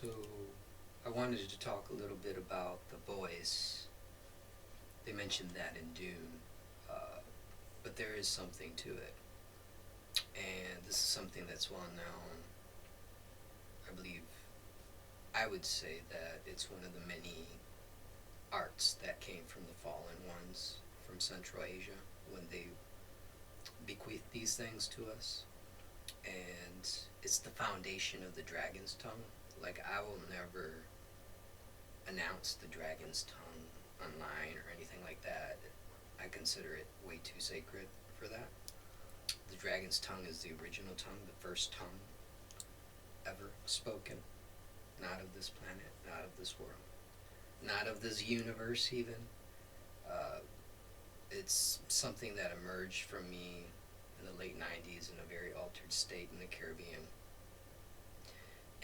So, I wanted to talk a little bit about the voice. They mentioned that in Dune, but there is something to it. And this is something that's well known. I believe I would say that it's one of the many arts that came from the fallen ones from Central Asia when they bequeathed these things to us. And it's the foundation of the dragon's tongue. Like, I will never announce the dragon's tongue online or anything like that. I consider it way too sacred for that. The dragon's tongue is the original tongue, the first tongue ever spoken. Not of this planet, not of this world, not of this universe, even. Uh, it's something that emerged from me in the late 90s in a very altered state in the Caribbean.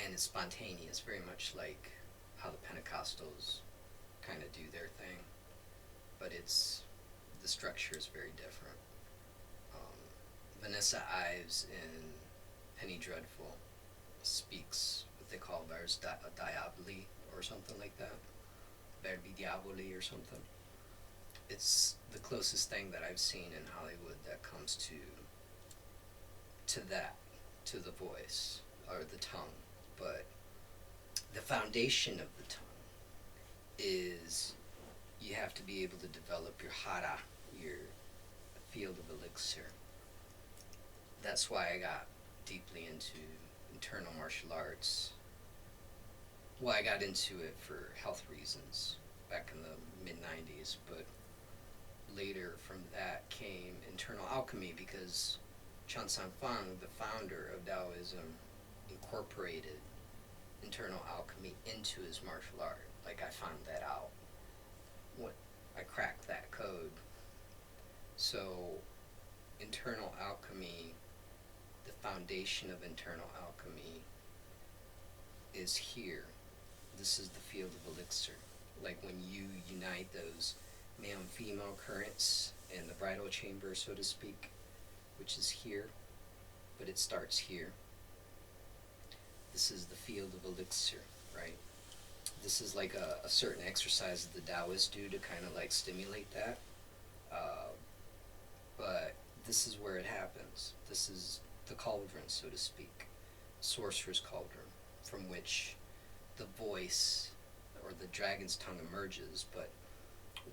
And it's spontaneous, very much like how the Pentecostals kind of do their thing. But the structure is very different. Vanessa Ives in Penny Dreadful speaks what they call vers diaboli or something like that. Verbi diaboli or something. It's the closest thing that I've seen in Hollywood that comes to that, to the voice or the tongue. But the foundation of the tongue is you have to be able to develop your hara, your field of elixir. That's why I got deeply into internal martial arts. Well, I got into it for health reasons back in the mid 90s, but later from that came internal alchemy because Chan San Fang, the founder of Taoism, incorporated internal alchemy into his martial art. Like, I found that out when I cracked that code. So, internal alchemy, the foundation of internal alchemy is here. This is the field of elixir. Like when you unite those male and female currents in the bridal chamber, so to speak, which is here, but it starts here. This is the field of elixir, right? This is like a certain exercise that the Taoists do to kind of like stimulate that. Uh, but this is where it happens. This is the cauldron, so to speak, sorcerer's cauldron, from which the voice or the dragon's tongue emerges. But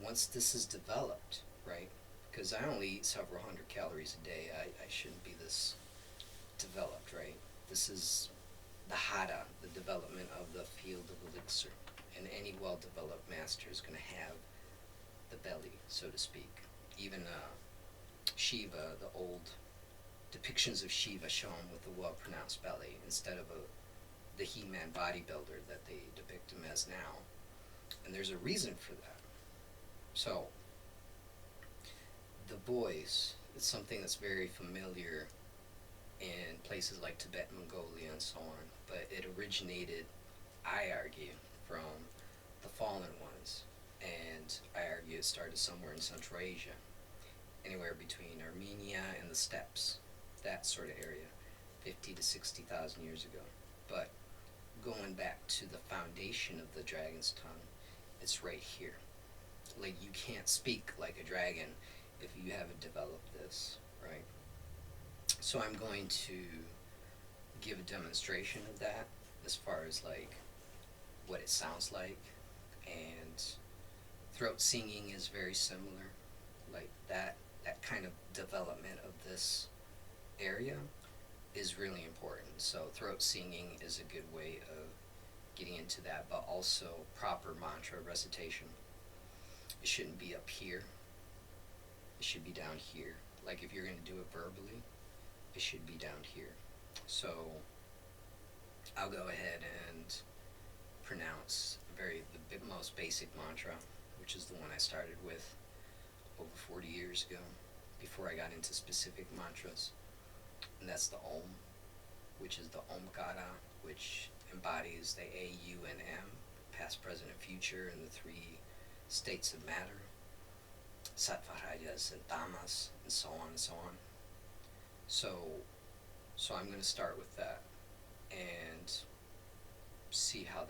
once this is developed, right? Because I only eat several hundred calories a day, I shouldn't be this developed, right? This is the hara, the development of the field of elixir. And any well developed master is going to have the belly, so to speak. Even Shiva, the old depictions of Shiva shown with a well pronounced belly instead of the He Man bodybuilder that they depict him as now. And there's a reason for that. So, the voice is something that's very familiar in places like Tibet, Mongolia, and so on. But it originated, I argue, from the fallen ones. And I argue it started somewhere in Central Asia, anywhere between Armenia and the steppes, that sort of area, 50 to 60,000 years ago. But going back to the foundation of the dragon's tongue, it's right here. Like, you can't speak like a dragon if you haven't developed this, right? So I'm going to give a demonstration of that as far as like what it sounds like. And throat singing is very similar. Like that kind of development of this area is really important. So throat singing is a good way of getting into that, but also proper mantra recitation. It shouldn't be up here. It should be down here. Like, if you're going to do it verbally, it should be down here. So I'll go ahead and pronounce the most basic mantra, which is the one I started with over 40 years ago, before I got into specific mantras. And that's the Om, which is the Omkara, which embodies the A, U, and M, past, present, and future, and the three states of matter, sattva, rajas, and tamas, and so on and so on. So I'm going to start with that and see how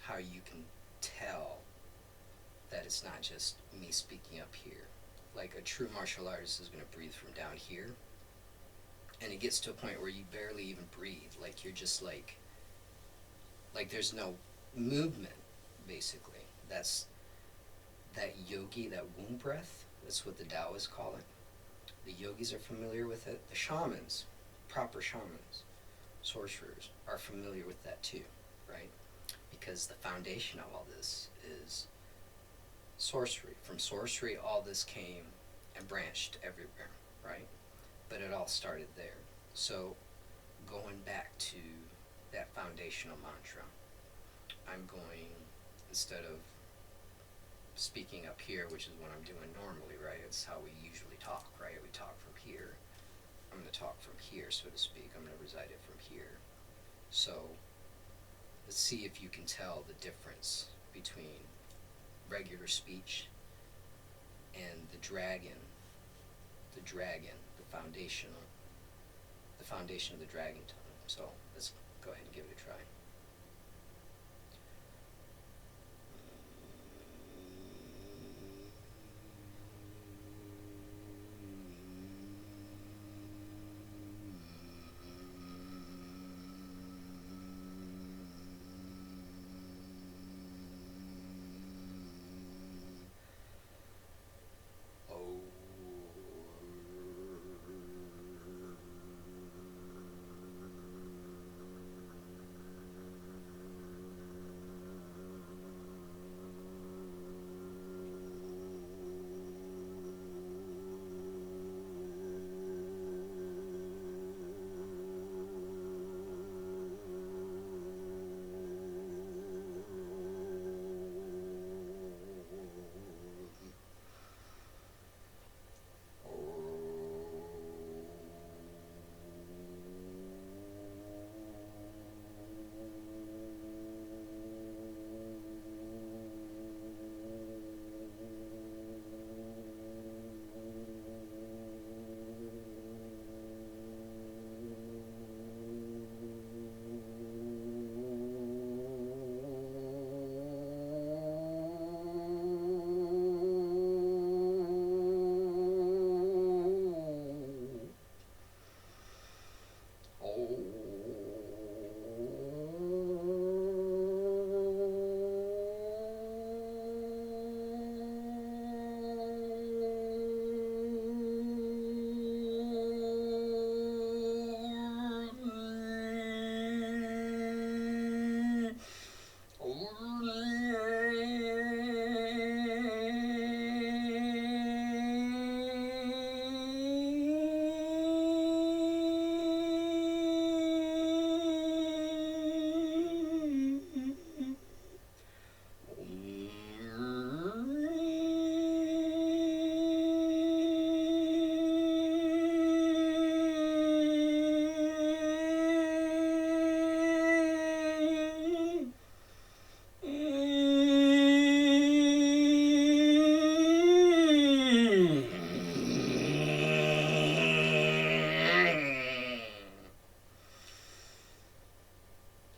how you can tell that it's not just me speaking up here. Like a true martial artist is going to breathe from down here, and it gets to a point where you barely even breathe. Like you're just like there's no movement, basically. That's that yogi, that womb breath. That's what the Taoists call it. The yogis are familiar with it. The shamans, proper shamans, sorcerers, are familiar with that too, right? Because the foundation of all this is sorcery. From sorcery, all this came and branched everywhere, right? But it all started there. So, going back to that foundational mantra, I'm going, instead of speaking up here, which is what I'm doing normally, right? It's how we usually talk, right? We talk from here. I'm going to talk from here, so to speak. I'm going to recite it from here. So, let's see if you can tell the difference between regular speech and the dragon, the foundation of the dragon tongue. So let's go ahead and give it a try.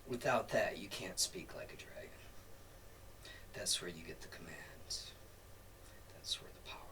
Without that, you can't speak like a dragon. That's where you get the commands. That's where the power